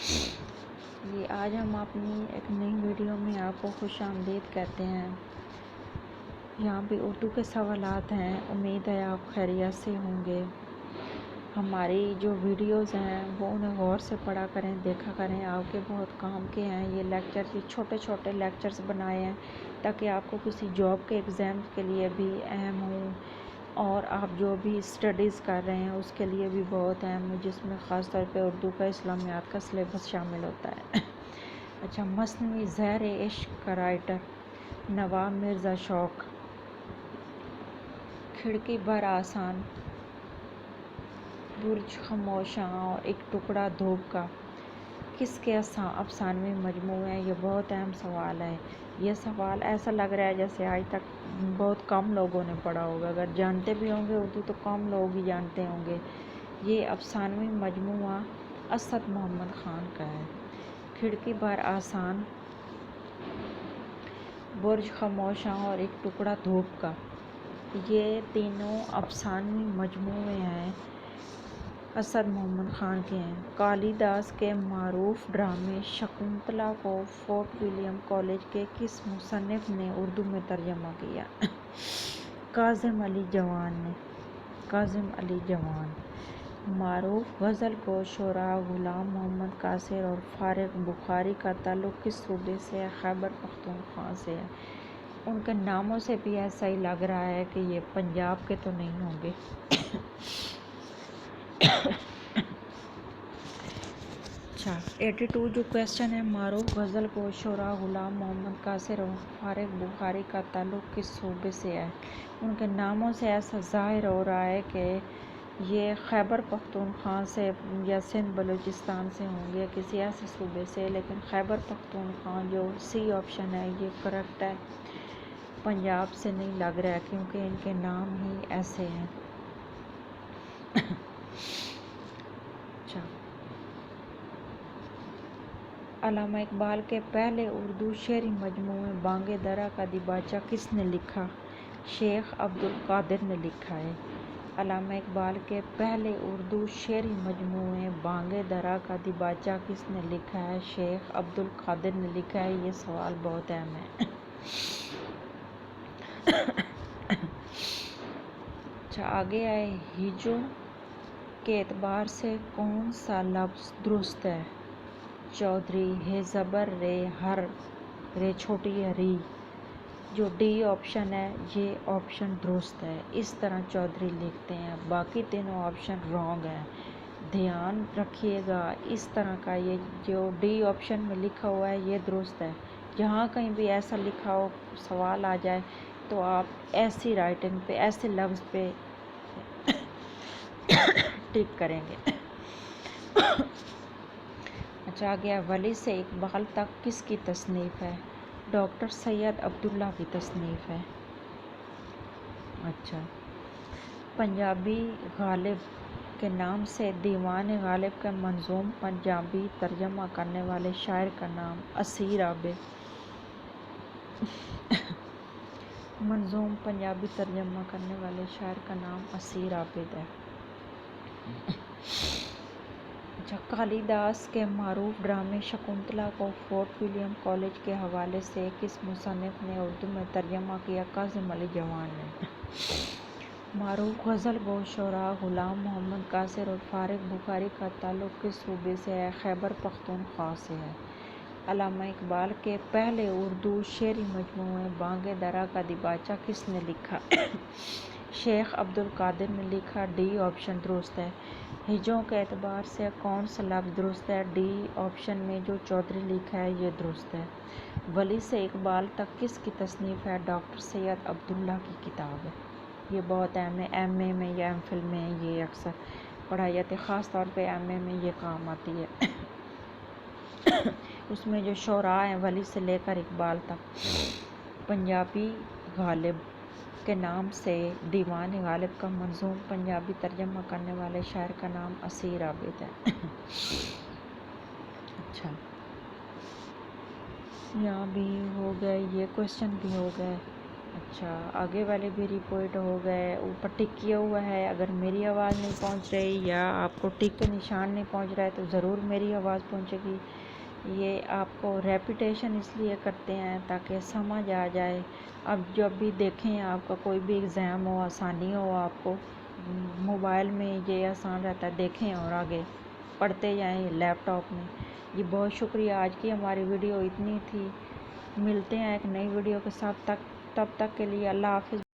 جی آج ہم اپنی ایک نئی ویڈیو میں آپ کو خوش آمدید کہتے ہیں۔ یہاں بھی اردو کے سوالات ہیں، امید ہے آپ خیریت سے ہوں گے۔ ہماری جو ویڈیوز ہیں وہ انہیں غور سے پڑھا کریں، دیکھا کریں، آپ کے بہت کام کے ہیں یہ لیکچرز، یہ چھوٹے چھوٹے لیکچرز بنائے ہیں تاکہ آپ کو کسی جاب کے ایگزام کے لیے بھی اہم ہوں، اور آپ جو بھی اسٹڈیز کر رہے ہیں اس کے لیے بھی بہت اہم ہوں، جس میں خاص طور پہ اردو کا اسلامیات کا سلیبس شامل ہوتا ہے۔ اچھا، مثنوی زہر عشق کا رائٹر نواب مرزا شوق، کھڑکی بر آسان، برج خموشاں اور ایک ٹکڑا دھوپ کا کس کے افسانوی مجموعے ہیں؟ یہ بہت اہم سوال ہے۔ یہ سوال ایسا لگ رہا ہے جیسے آج تک بہت کم لوگوں نے پڑھا ہوگا، اگر جانتے بھی ہوں گے اردو تو کم لوگ ہی جانتے ہوں گے۔ یہ افسانوی مجموعہ اسد محمد خان کا ہے۔ کھڑکی بر آسان، برج خموشاں اور ایک ٹکڑا دھوپ کا، یہ تینوں افسانوی مجموعے ہیں، اسد محمد خان کے ہیں۔ کالی داس کے معروف ڈرامے شکنتلا کو فورٹ ولیم کالج کے کس مصنف نے اردو میں ترجمہ کیا؟ کاظم علی جوان نے۔ کاظم علی جوان۔ معروف غزل گو شعراء غلام محمد قاصر اور فارغ بخاری کا تعلق کس صوبے سے ہے؟ خیبر پختونخوا سے ہے۔ ان کے ناموں سے بھی ایسا ہی لگ رہا ہے کہ یہ پنجاب کے تو نہیں ہوں گے۔ اچھا، 82 جو کویسچن ہے، معروف غزل گو شعراء غلام محمد قاصر اور فارغ بخاری کا تعلق کس صوبے سے ہے؟ ان کے ناموں سے ایسا ظاہر ہو رہا ہے کہ یہ خیبر پختونخوا سے یا سندھ بلوچستان سے ہوں گے، کسی ایسے صوبے سے، لیکن خیبر پختونخوا جو سی آپشن ہے یہ کریکٹ ہے، پنجاب سے نہیں لگ رہا کیونکہ ان کے نام ہی ایسے ہیں۔ اچھا، علامہ اقبال کے پہلے اردو شعری مجموعے بانگ درا کا دیباچہ کس نے لکھا؟ شیخ عبد القادر نے لکھا ہے۔ علامہ اقبال کے پہلے اردو شعری مجموعے بانگ درا کا دیباچہ کس نے لکھا ہے؟ شیخ عبد القادر نے لکھا ہے۔ یہ سوال بہت اہم ہے۔ اچھا، آگے آئے، ہجوں کے اعتبار سے کون سا لفظ درست ہے؟ چودھری، ہے زبر رے، ہر، رے چھوٹی ہے ری۔ جو ڈی آپشن ہے یہ آپشن درست ہے، اس طرح چودھری لکھتے ہیں، باقی تینوں آپشن رانگ ہیں۔ دھیان رکھیے گا، اس طرح کا یہ جو ڈی آپشن میں لکھا ہوا ہے یہ درست ہے۔ جہاں کہیں بھی ایسا لکھا ہو سوال آ جائے تو آپ ایسی رائٹنگ پہ، ایسے لفظ پہ ٹک کریں گے۔ اچھا، آگیا، ولی سے اقبال تک کس کی تصنیف ہے؟ ڈاکٹر سید عبداللہ کی تصنیف ہے۔ اچھا، پنجابی غالب کے نام سے دیوان غالب کا منظوم پنجابی ترجمہ کرنے والے شاعر کا نام؟ اسیر عابد۔ منظوم پنجابی ترجمہ کرنے والے شاعر کا نام اسیر عابد ہے۔ اچھا، کالی داس کے معروف ڈرامے شکنتلا کو فورٹ ولیم کالج کے حوالے سے کس مصنف نے اردو میں ترجمہ کیا؟ کاظم علی جوان نے۔ معروف غزل گو شعراء غلام محمد قاصر اور فارغ بخاری کا تعلق کس صوبے سے ہے؟ خیبر پختونخوا سے ہے۔ علامہ اقبال کے پہلے اردو شعری مجموعے بانگ درا کا دیباچہ کس نے لکھا؟ شیخ عبد القادر نے لکھا۔ ڈی آپشن درست ہے۔ ہجوں کے اعتبار سے کون سا لفظ درست ہے؟ ڈی آپشن میں جو چودھری لکھا ہے یہ درست ہے۔ ولی سے اقبال تک کس کی تصنیف ہے؟ ڈاکٹر سید عبداللہ کی کتاب ہے۔ یہ بہت اہم ہے، ایم اے میں یا ایم فل میں یہ اکثر پڑھائی جاتی ہے، خاص طور پہ ایم اے میں یہ کام آتی ہے۔ اس میں جو شعراء ہیں ولی سے لے کر اقبال تک، پنجابی غالب کے نام سے دیوان غالب کا منظوم پنجابی ترجمہ کرنے والے شاعر کا نام اسیر عابد ہے۔ اچھا، یہاں بھی ہو گئے، یہ کویسچن بھی ہو گئے۔ اچھا، آگے والے بھی ریپورٹ ہو گئے، اوپر ٹک کیا ہوا ہے، اگر میری آواز نہیں پہنچ رہی یا آپ کو ٹک کے نشان نہیں پہنچ رہا ہے تو ضرور میری آواز پہنچے گی۔ یہ آپ کو ریپیٹیشن اس لیے کرتے ہیں تاکہ سمجھ آ جائے۔ اب جب بھی دیکھیں آپ کا کوئی بھی ایگزام ہو، آسانی ہو، آپ کو موبائل میں یہ آسان رہتا ہے، دیکھیں اور آگے پڑھتے جائیں لیپ ٹاپ میں۔ جی بہت شکریہ، آج کی ہماری ویڈیو اتنی تھی، ملتے ہیں ایک نئی ویڈیو کے ساتھ، تب تک کے لیے اللہ حافظ۔